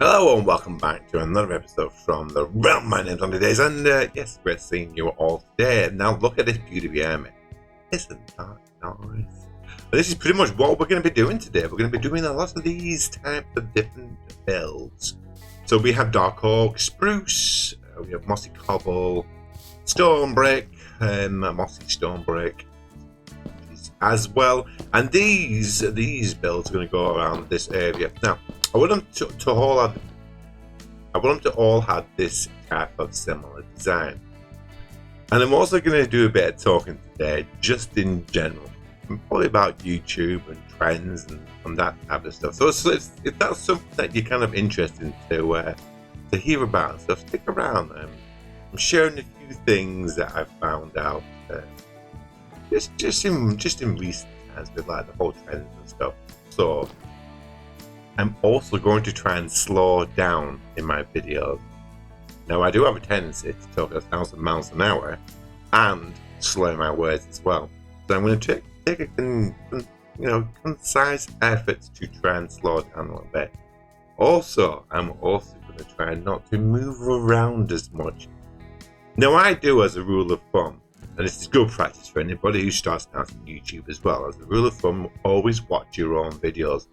Hello and welcome back to another episode from the realm. My name's Andy Days, and yes, great seeing you all today. Now look at this beauty behind me. Isn't that nice? But this is pretty much what we're going to be doing today. We're going to be doing a lot of these types of different builds. So we have dark oak, spruce, we have mossy cobble, stone brick, mossy stone brick as well. And these builds are going to go around this area. Now, I want them to all have this type of similar design. And I'm also going to do a bit of talking today, just in general, probably about YouTube and trends and that type of stuff. So if that's something that you're kind of interested to hear about, so stick around. I'm sharing a few things that I've found out just in recent times with like the whole trends and stuff. So I'm also going to try and slow down in my videos. Now I do have a tendency to talk at 1,000 miles an hour and slow my words as well. So I'm going to take a concise effort to try and slow down a little bit. Also, I'm also going to try not to move around as much. Now I do, as a rule of thumb, and this is good practice for anybody who starts out on YouTube as well, as a rule of thumb, always watch your own videos.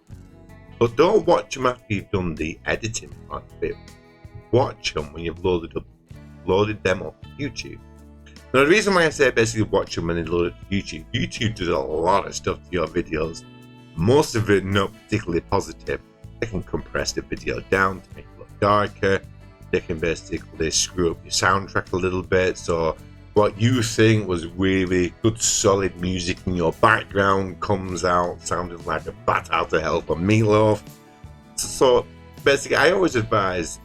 But don't watch them after you've done the editing part of it. Watch them when you've loaded them up to YouTube. Now, the reason why I say basically watch them when they load it to YouTube, YouTube does a lot of stuff to your videos. Most of it not particularly positive. They can compress the video down to make it look darker. They can basically screw up your soundtrack a little bit. So what you think was really good solid music in your background comes out sounding like a bat out of hell from Meatloaf. So basically I always advise,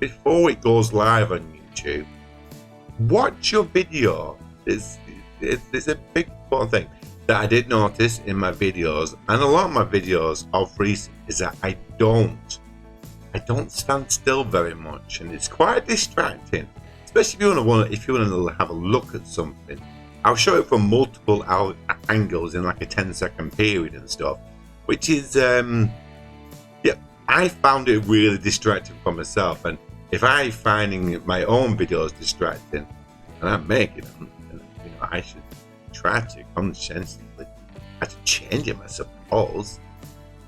before it goes live on YouTube, watch your video. It's a big important thing that I did notice in my videos, and a lot of my videos of recent, is that I don't stand still very much, and it's quite distracting. Especially if you want to have a look at something. I'll show it from multiple angles in like a 10-second period and stuff, which is I found it really distracting for myself. And if I'm finding my own videos distracting, and I'm making them, I should try to conscientiously change them, I suppose.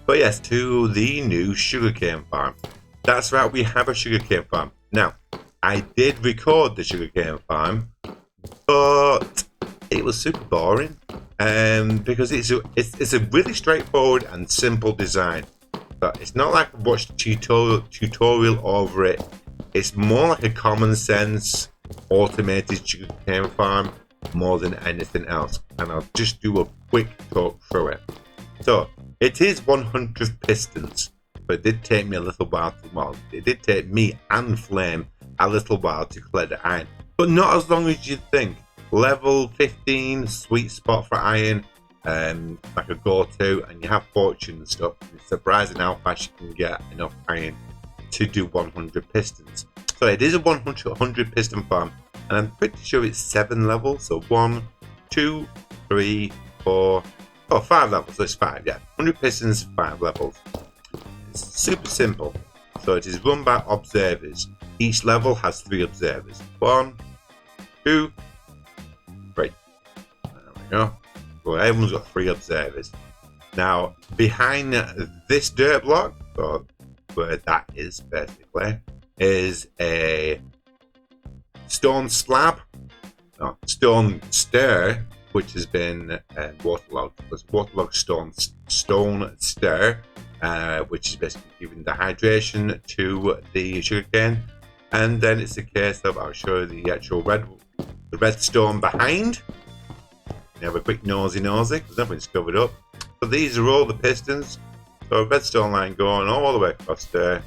But yes, to the new sugarcane farm. That's right, we have a sugarcane farm now. I did record the sugarcane farm, but it was super boring, because it's a really straightforward and simple design. But it's not like I watched a tutorial over it. It's more like a common sense automated sugarcane farm more than anything else. And I'll just do a quick talk through it. So it is 100 pistons, but it did take me a little while it did take me and Flame a little while to collect the iron, but not as long as you'd think. Level 15, sweet spot for iron, like a go-to, and you have fortune and stuff. It's surprising how fast you can get enough iron to do 100 pistons. So it is a 100 piston farm, and I'm pretty sure it's 7 levels. So 1, 2, 3, 4, 5 levels. So it's 5, yeah. 100 pistons, 5 levels. It's super simple. So it is run by observers. Each level has 3 observers. 1, 2, 3. There we go. Well, everyone's got 3 observers. Now, behind this dirt block, or where that is basically, is a stone slab, stone stair, which has been waterlogged. There's waterlogged stone stair, which is basically giving the hydration to the sugarcane. And then it's a case of, I'll show you the actual red stone behind. You have a quick nosy, because nothing's covered up. So these are all the pistons. So a redstone line going all the way across there,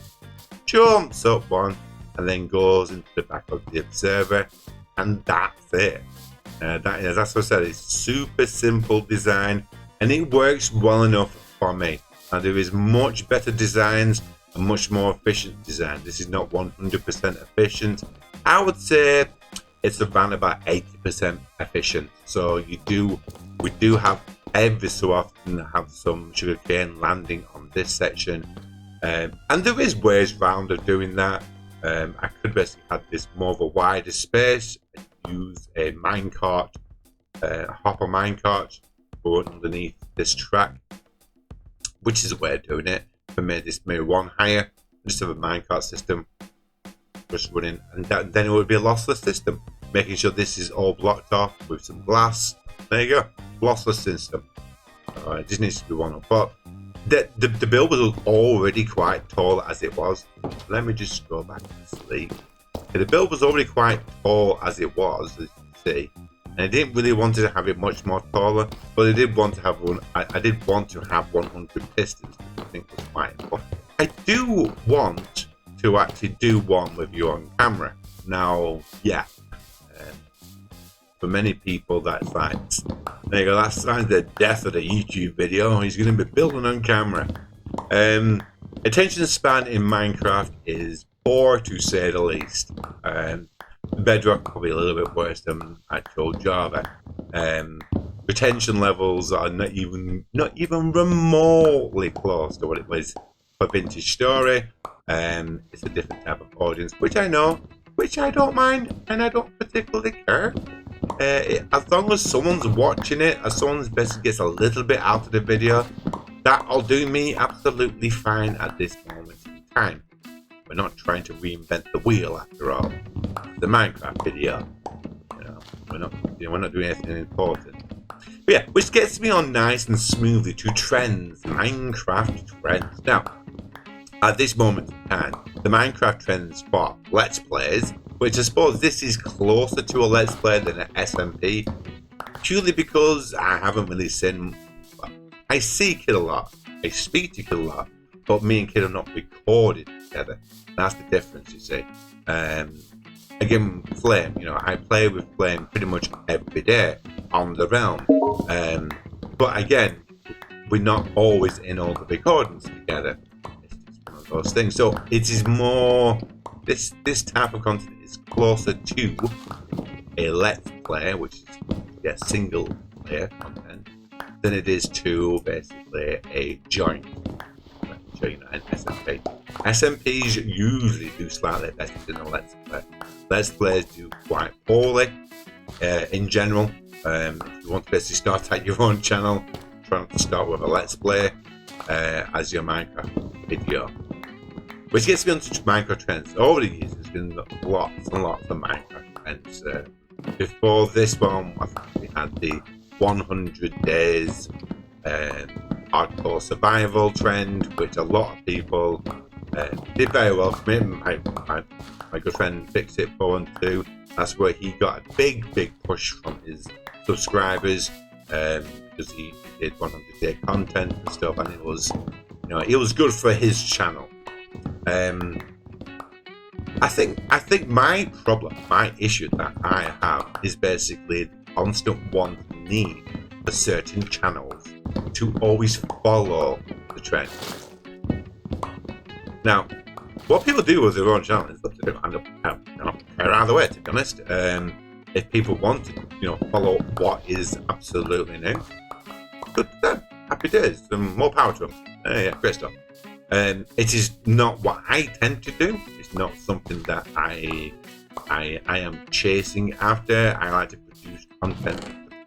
jumps up one, and then goes into the back of the observer, and that's it. That's what I said, it's super simple design, and it works well enough for me. And there is much better designs and much more efficient design. This is not 100% efficient. I would say it's around about 80% efficient. So we do have every so often have some sugarcane landing on this section, And there is ways round of doing that. I could basically have this more of a wider space and use a minecart, hopper minecart, go underneath this track, which is a way of doing it. I made this maybe one higher, just have a minecart system just running, and then it would be a lossless system, making sure this is all blocked off with some glass. There you go, lossless system. It just needs to be one up, but the build was already quite tall as it was. Let me just go back to sleep. The build was already quite tall as it was, as you can see, and I didn't really want to have it much more taller, but I did want to have one. I did want to have 100 pistons, which I think was quite important. I do want to actually do one with you on camera. Now, yeah, for many people, that's like, there you go, that's the death of the YouTube video. He's going to be building on camera. Attention span in Minecraft is poor, to say the least. Bedrock probably a little bit worse than actual Java. Retention levels are not even remotely close to what it was for Vintage Story. It's a different type of audience, which I know, which I don't mind, and I don't particularly care. As long as someone's watching it, as someone's basically gets a little bit out of the video, that'll do me absolutely fine at this moment in time. We're not trying to reinvent the wheel after all. The Minecraft video, we're not doing anything important. But yeah, which gets me on nice and smoothly to trends, Minecraft trends. Now, at this moment in time, the Minecraft trends for Let's Plays, which I suppose this is closer to a Let's Play than an SMP, purely because I haven't really seen. I see Kid a lot, I speak to Kid a lot, but me and Kid are not recorded together. That's the difference, you see. Again, Flame, I play with Flame pretty much every day on the realm. But again, we're not always in all the recordings together. It's just one of those things. So it is more, this type of content is closer to a Let's Play, which is single player content, than it is to basically a joint. Let me show you an SMP. SMPs usually do slightly better than a Let's Play. Let's Plays do quite poorly in general. If you want to basically start at your own channel, try not to start with a Let's Play as your Minecraft video. Which gets me onto Minecraft trends. Over the years, there's been lots and lots of Minecraft trends. Before this one, I think we had the 100 days hardcore survival trend, which a lot of people did very well for me. My good friend Fixit412, that's where he got a big push from his subscribers, because he did 100-day content and stuff, and it was good for his channel. I think my problem, my issue that I have is basically the constant want and need for certain channels to always follow the trend. Now, what people do with their own channel is up to them. I don't care either way, to be honest. If people want to, follow what is absolutely new, good for them. Happy days. More power to them. Yeah, great stuff. It is not what I tend to do. It's not something that I am chasing after. I like to produce content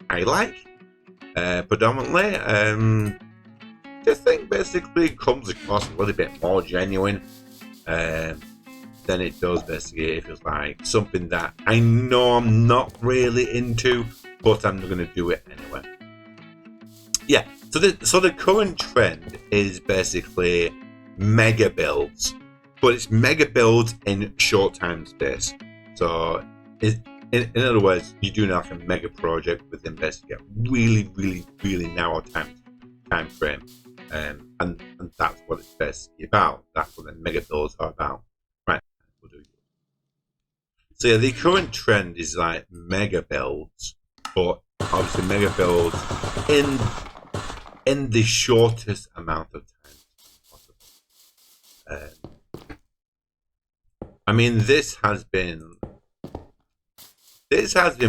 I like, predominantly. I think basically comes across a little bit more genuine than it does basically if it's like something that I know I'm not really into, but I'm going to do it anyway. Yeah, so the current trend is basically mega builds, but it's mega builds in short time space. So in other words, you're doing like a mega project within basically a really narrow time frame. And that's what it's basically about. That's what the mega builds are about. Right. We'll do. So yeah, the current trend is like mega builds, but obviously mega builds in the shortest amount of time possible. I mean, this has been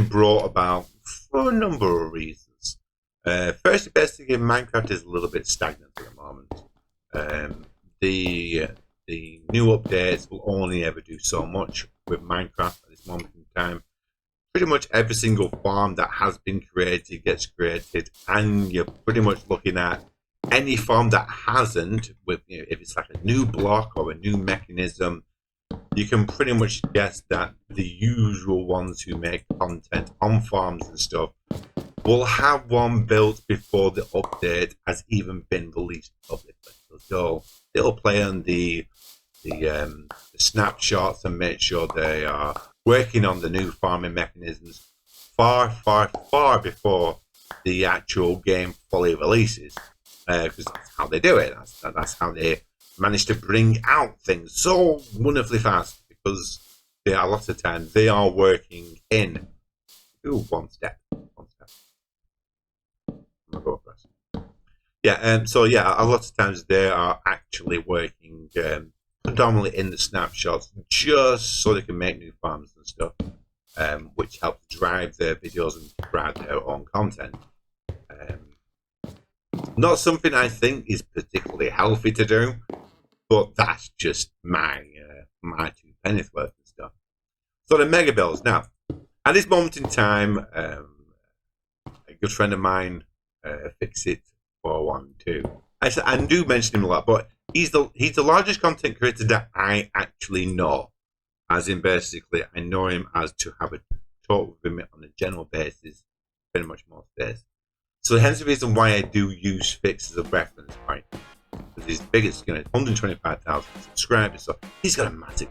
brought about for a number of reasons. First, basically, Minecraft is a little bit stagnant at the moment. the new updates will only ever do so much with Minecraft at this moment in time. Pretty much every single farm that has been created gets created, and you're pretty much looking at any farm that hasn't, with if it's like a new block or a new mechanism, you can pretty much guess that the usual ones who make content on farms and stuff will have one built before the update has even been released publicly. So they'll play on the snapshots and make sure they are working on the new farming mechanisms far before the actual game fully releases, because that's how they do it. That's how they manage to bring out things so wonderfully fast, because a lot of times they are working in one step. Yeah, so yeah, a lot of times they are actually working predominantly in the snapshots just so they can make new farms and stuff, which helps drive their videos and drive their own content. Not something I think is particularly healthy to do, but that's just my 2 pennies worth and stuff. So the mega builds. Now, at this moment in time, a good friend of mine, Fixit412. I do mention him a lot, but he's the largest content creator that I actually know. As in, basically, I know him as to have a talk with him on a general basis, pretty much most days. So hence the reason why I do use Fix as a reference point. Because he's the biggest, 125,000 subscribers, so he's got a massive.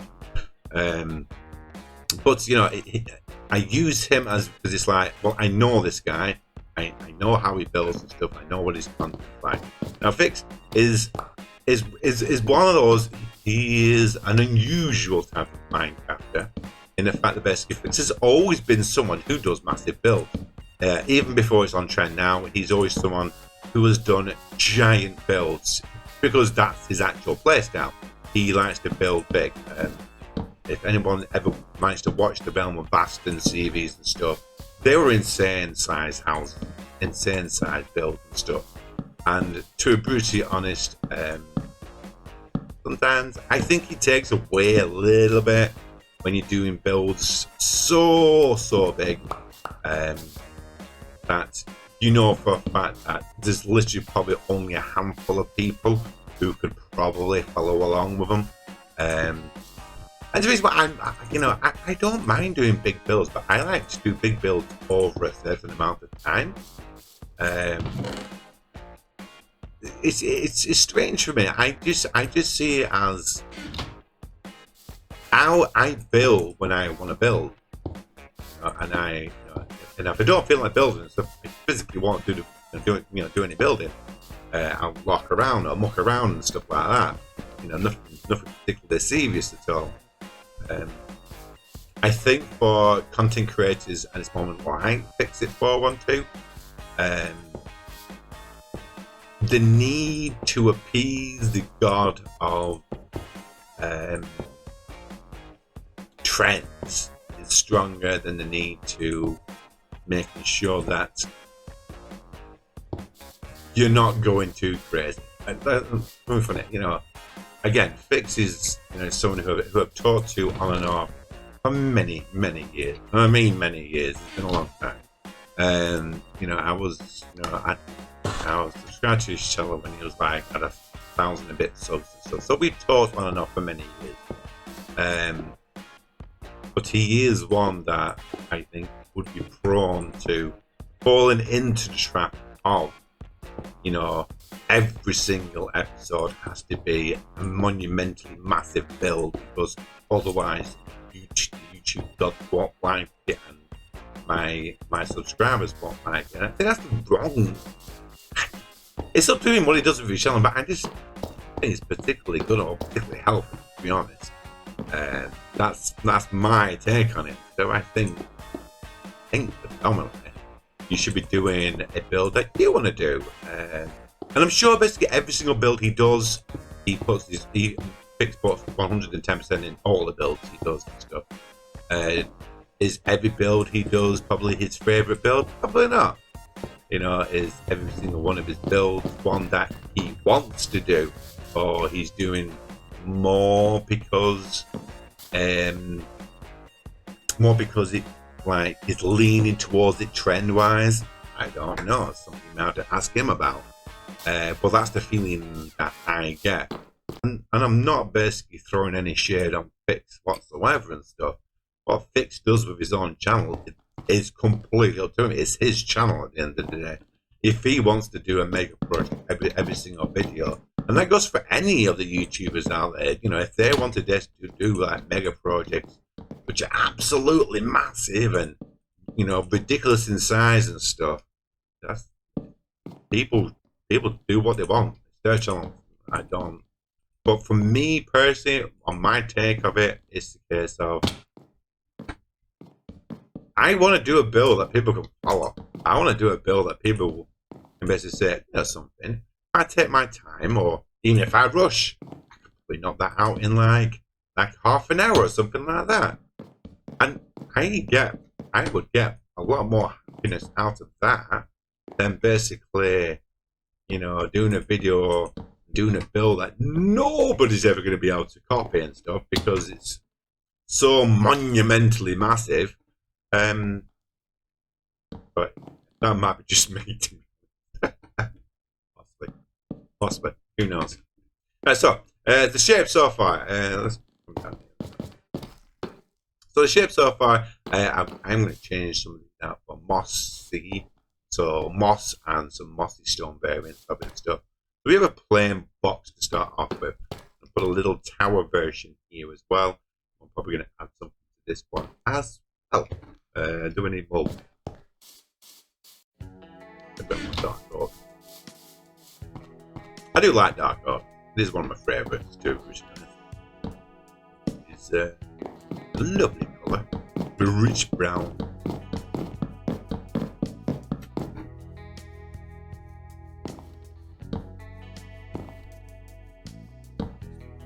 But I use him as, because it's like, well, I know this guy. I know how he builds and stuff. I know what his content is like. Now, Fix is one of those. He is an unusual type of Minecrafter in the fact that basically Fix has always been someone who does massive builds. Even before it's on trend now, he's always someone who has done giant builds because that's his actual playstyle. He likes to build big. If anyone ever managed to watch the Belmont Baston series and stuff, they were insane size houses, insane size builds and stuff. And to be brutally honest, sometimes I think he takes away a little bit when you're doing builds so big, that for a fact that there's literally probably only a handful of people who could probably follow along with them. And the reason why I don't mind doing big builds, but I like to do big builds over a certain amount of time. It's strange for me. I just see it as how I build when I want to build, and if I don't feel like building stuff, I physically won't do any building. I'll walk around or muck around and stuff like that. Nothing particularly serious at all. I think for content creators at this moment, like Fixit412, the need to appease the god of trends is stronger than the need to making sure that you're not going too crazy. Again, Fix is someone who I've talked to on and off for many years. I mean, many years. It's been a long time. I was subscribed to his channel when he was like at 1,000 and bit subs and stuff. So we talked on and off for many years. But he is one that I think would be prone to falling into the trap of, every single episode has to be a monumentally massive build, because otherwise YouTube won't like it and my subscribers won't like it. And I think that's wrong. It's up to him what he does with his channel, but I just think it's particularly good or particularly helpful, to be honest. That's my take on it. So I think predominantly you should be doing a build that you want to do, and I'm sure basically every single build he does, he puts he Fix 110% in all the builds he does and stuff. Is every build he does probably his favorite build? Probably not. Is every single one of his builds one that he wants to do? or he's doing more because um it like is leaning towards it trend wise. I don't know. It's something now to ask him about. But that's the feeling that I get. And I'm not basically throwing any shade on Fix whatsoever and stuff. What Fix does with his own channel is completely up to him. It's his channel at the end of the day. If he wants to do a mega project every single video, and that goes for any of the YouTubers out there, you know, if they wanted to do like mega projects, which are absolutely massive and, you know, ridiculous in size and stuff, that's people do what they want. It's their channel. I don't. But for me personally, on my take of it, it's the case of I want to do a build that people can follow. I want to do a build that people can basically say, you know, something. If I take my time, or even if I rush, I can probably knock that out in like half an hour or something like that. And I would get a lot more happiness out of that than basically, you know, doing a video, doing a build that nobody's ever going to be able to copy and stuff because it's so monumentally massive. But that might be just me. Possibly. Who knows? So the shape so far. Let's come down here. So the shape so far, I'm going to change some of these now for mossy. So moss and some mossy stone variants of it and stuff. So we have a plain box to start off with. I'll put a little tower version here as well. I'm probably going to add something to this one as well. Do we need more? A bit more dark oak. I do like dark oak. This is one of my favourites too. It's a lovely colour, a rich brown.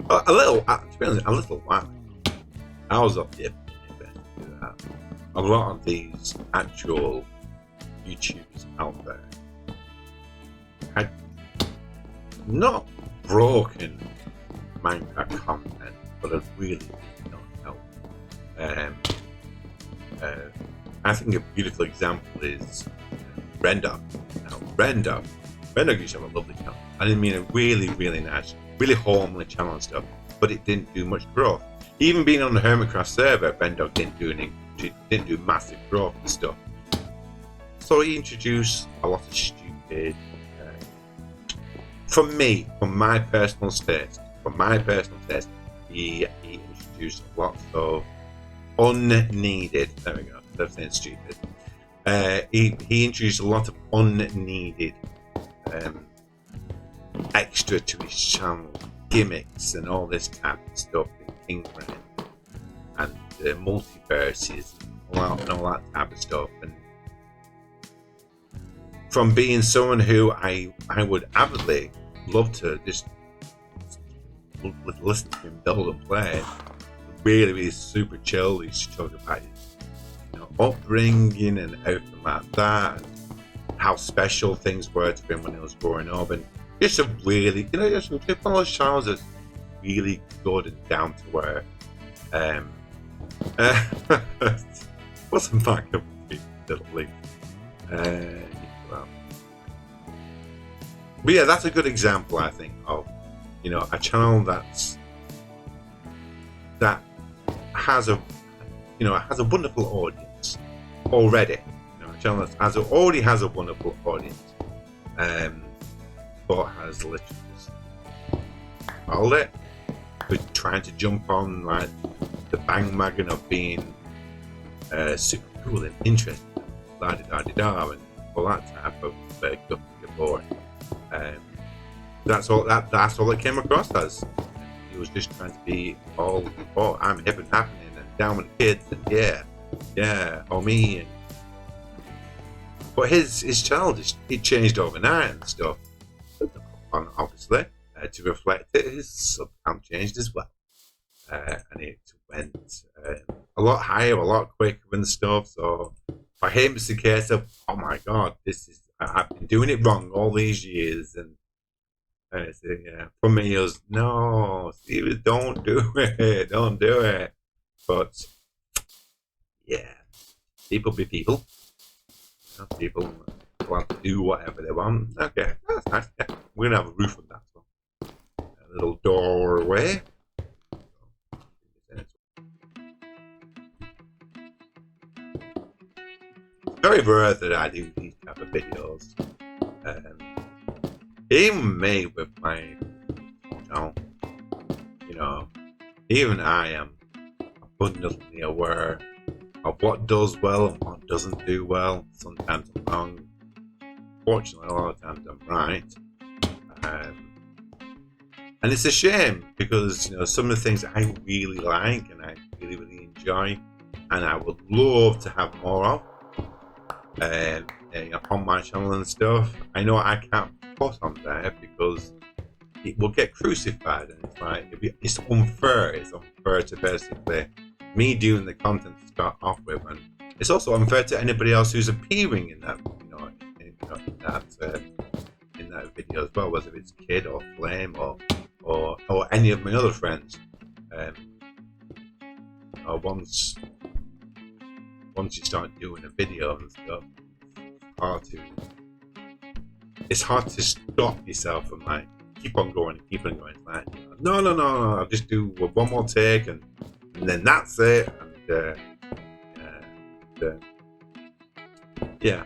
A little, to be honest, a little while. I was of the opinion that a lot of these actual YouTubers out there had not broken Minecraft content, but have really not helped. I think a beautiful example is Brendog. Now, Brendog used to have a lovely channel. I didn't mean a really, really nice, really homely channel and stuff, but it didn't do much growth. Even being on the Hermitcraft server, Brendog didn't do massive growth and stuff. So he introduced a lot of stupid. For my personal taste, he introduced lots of unneeded. There we go. That's saying stupid. He introduced a lot of unneeded extra to his channel, gimmicks and all this type of stuff in Kingbrand and multiverses and all that type of stuff. And from being someone who I would avidly love to just listen to him build and play, really super chill. He's talking about his upbringing and everything like that, and how special things were to him when he was growing up, and just a really, just one of those channels that's really good and down to earth. What's the back of the little link? But yeah, that's a good example, I think, of a channel that has a wonderful audience already. A channel that already has a wonderful audience, but has literally just followed it, but trying to jump on like the bandwagon of being super cool and interesting, la-di-da-di-da, and all that type of stuff and boring. That's all it came across as. He was just trying to be all, I'm hip and happening and down with the kids and yeah, oh me. But his channel it changed overnight and stuff. And obviously, to reflect it, his sub count changed as well, and it went a lot higher, a lot quicker and stuff. So for him, it's the case of, oh my god, I've been doing it wrong all these years, and And it's, for me, it was, no, Steve, don't do it. Don't do it. But, yeah, people be people. You know, people want to do whatever they want. Okay, that's nice. Yeah, we're going to have a roof on that. So a little doorway. It's very rare that I do these type of videos. Even me with my channel, you know, even I am abundantly aware of what does well and what doesn't do well. Sometimes I'm wrong. Fortunately, a lot of times I'm right. And it's a shame because, you know, some of the things I really like and I really, really enjoy and I would love to have more of on my channel and stuff, I know I can't put on there because it will get crucified, and it's like it's unfair. It's unfair to basically me doing the content to start off with, and it's also unfair to anybody else who's appearing in that, in that video as well, whether it's Kid or Flame or any of my other friends. Once you start doing a video and stuff, it's hard to stop yourself and like keep on going. It's like, no, I'll just do one more take and then that's it. And yeah,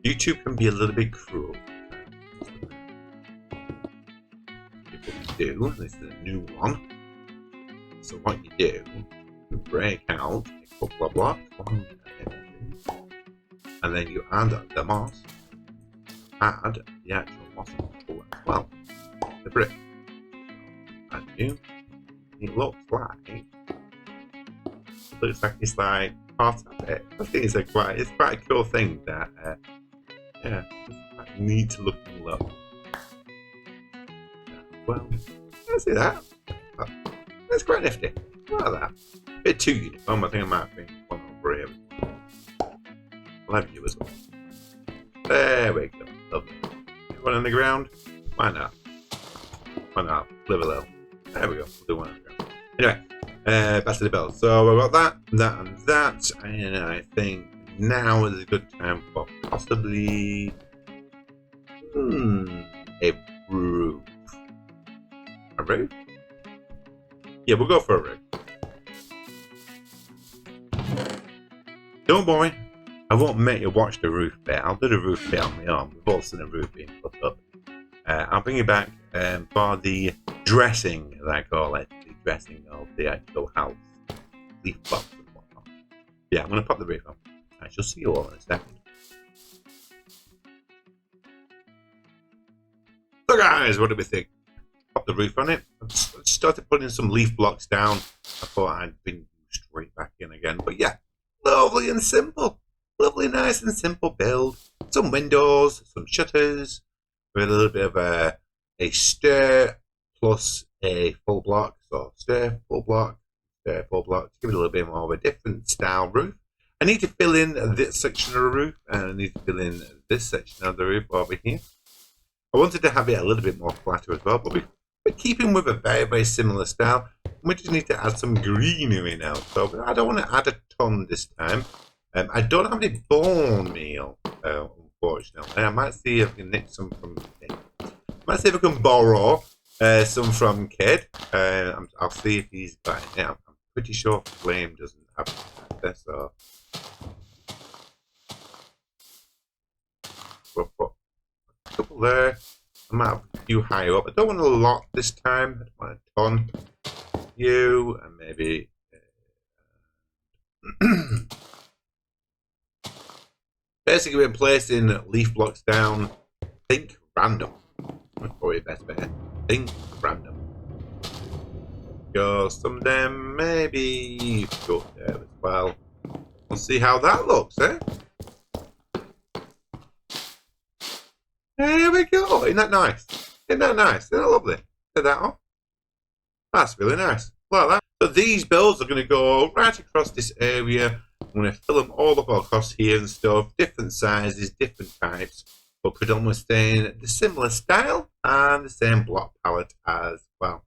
YouTube can be a little bit cruel. People do. This is a new one. So what you do, you break out a couple of blocks, and then you add the moss, add the actual moss as well, the brick. And it looks like it's like part of it. I think it's quite a cool thing that yeah, it's quite neat to looking look. Well, I see that. That's quite nifty. Look at that. A bit too uniform. I think I might be one over here. I'll have you as well. There we go. Lovely. One on the ground? Why not? Why not? Live a little. There we go. We'll do one on the ground. Anyway, back to the bell. So I've got that, and that. And I think now is a good time for possibly a roof. A roof? Yeah, we'll go for a roof. Don't worry, I won't make you watch the roof bit. I'll do the roof bit on my own. We've all seen a roof being put up. I'll bring you back for the dressing, as I call it, the dressing of the actual house, leaf box and whatnot. Yeah, I'm going to pop the roof on. I shall see you all in a second. So guys, what do we think? Pop the roof on it. I started putting some leaf blocks down. I thought I'd been straight back in again, but yeah, lovely and simple. Lovely, nice and simple build. Some windows, some shutters, with a little bit of a stair plus a full block. So stair, full block, stair, full block. To give it a little bit more of a different style roof. I need to fill in this section of the roof, and I need to fill in this section of the roof over here. I wanted to have it a little bit more flatter as well, but we're keeping with a very, very similar style. We just need to add some greenery now. So I don't want to add a ton this time. I don't have any bone meal, unfortunately. I might see if I can nick some from Kid. I might see if I can borrow some from Kid. I'll see if he's got it now. I'm pretty sure Flame doesn't have access, so we'll put a couple there. I might have a few higher up. I don't want a lot this time. I don't want a ton. You and maybe basically been placing leaf blocks down. Think random. That's probably best bet. Think random. Go some of them, maybe go there as well. We'll see how that looks, eh? There we go. Isn't that nice? Isn't that nice? Isn't that lovely? Set that off. That's really nice. Like that. So these builds are going to go right across this area. I'm going to fill them all up across here and stuff. Different sizes, different types. but could almost stay in the similar style and the same block palette as well.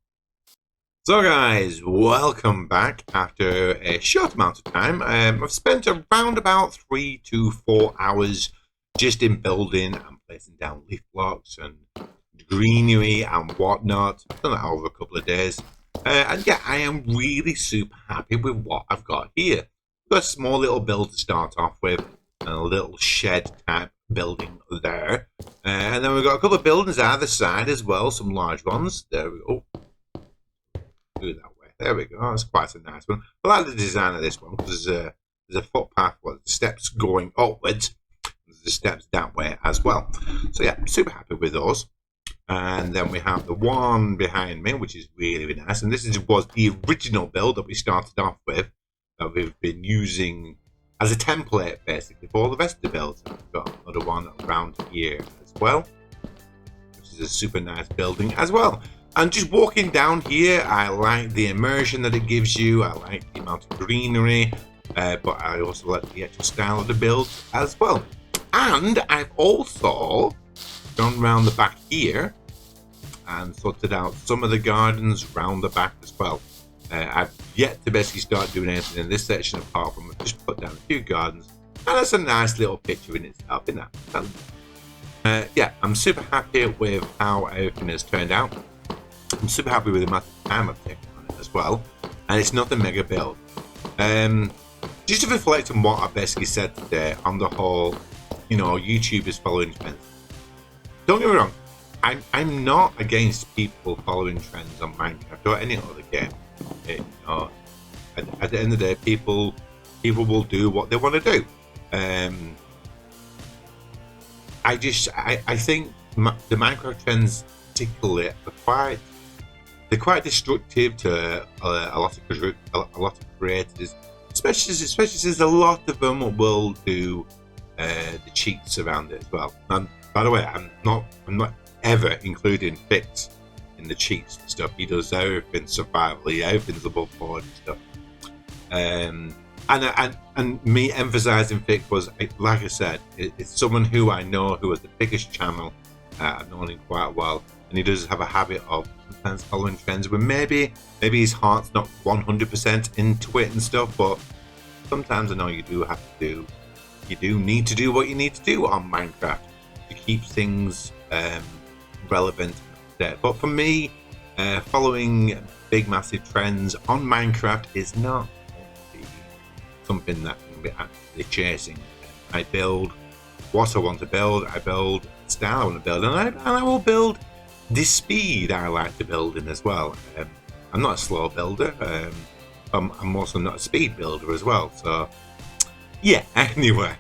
So guys, welcome back after a short amount of time. I've spent around about 3 to 4 hours just in building and placing down leaf blocks and greenery and whatnot. I've done that over a couple of days. And yeah, I am really super happy with what I've got here. I've got a small little build to start off with, and a little shed type building there. And then we've got a couple of buildings either side as well, some large ones. There we go. Do that way. There we go. That's quite a nice one. I like the design of this one because there's a footpath with the steps going upwards. There's the steps that way as well. So yeah, super happy with those. And then we have the one behind me, which is really, really nice. And this was the original build that we started off with, that we've been using as a template basically for all the rest of the builds. We've got another one around here as well, which is a super nice building as well. And just walking down here, I like the immersion that it gives you. I like the amount of greenery, but I also like the actual style of the build as well. And I've also gone around the back here and sorted out some of the gardens round the back as well. I've yet to basically start doing anything in this section apart from just put down a few gardens, and that's a nice little picture in itself, isn't that? Yeah, I'm super happy with how everything has turned out. I'm super happy with the amount of time I've taken on it as well, and it's not a mega build. Just to reflect on what I basically said today on the whole, you know, YouTubers following trends. Don't get me wrong, I'm not against people following trends on Minecraft or any other game. You know, at the end of the day, people will do what they want to do. I think the Minecraft trends particularly are quite destructive to a lot of creators, especially since a lot of them will do the cheats around it as well. And by the way, I'm not ever including Fix in the cheats and stuff. He does everything survivally, everything's above board and stuff. And me emphasizing Fix was, like I said, it's someone who I know who has the biggest channel. I've known him quite well, and he does have a habit of sometimes following trends when maybe his heart's not 100% into it and stuff, but sometimes I know you do need to do what you need to do on Minecraft to keep things relevant there. But for me, following big massive trends on Minecraft is not something that I'm actually chasing. I build what I want to build, I build the style I want to build, and I will build the speed I like to build in as well. I'm not a slow builder, I'm also not a speed builder as well, so yeah. Anyway,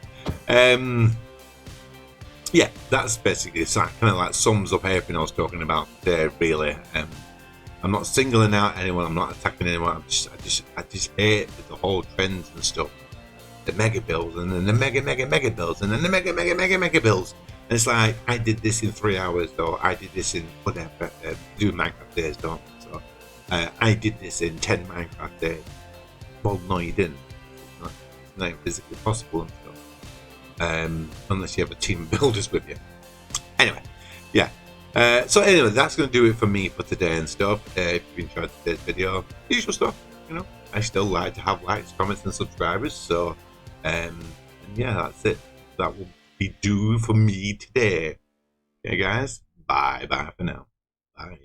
yeah, that's basically kind of like sums up everything I was talking about there, really. I'm not singling out anyone, I'm not attacking anyone, I just hate the whole trends and stuff. The mega builds, and then the mega builds, and then the mega builds. And it's like, I did this in 3 hours, though. I did this in whatever, do Minecraft days, don't I? So, I did this in 10 Minecraft days. Well, no, you didn't. It's not even physically possible and stuff. Unless you have a team of builders with you. Anyway, yeah. So anyway, that's going to do it for me for today and stuff. If you enjoyed today's video, the usual stuff, you know. I still like to have likes, comments, and subscribers. So, and yeah, that's it. That will be do for me today. Okay, guys. Bye for now. Bye.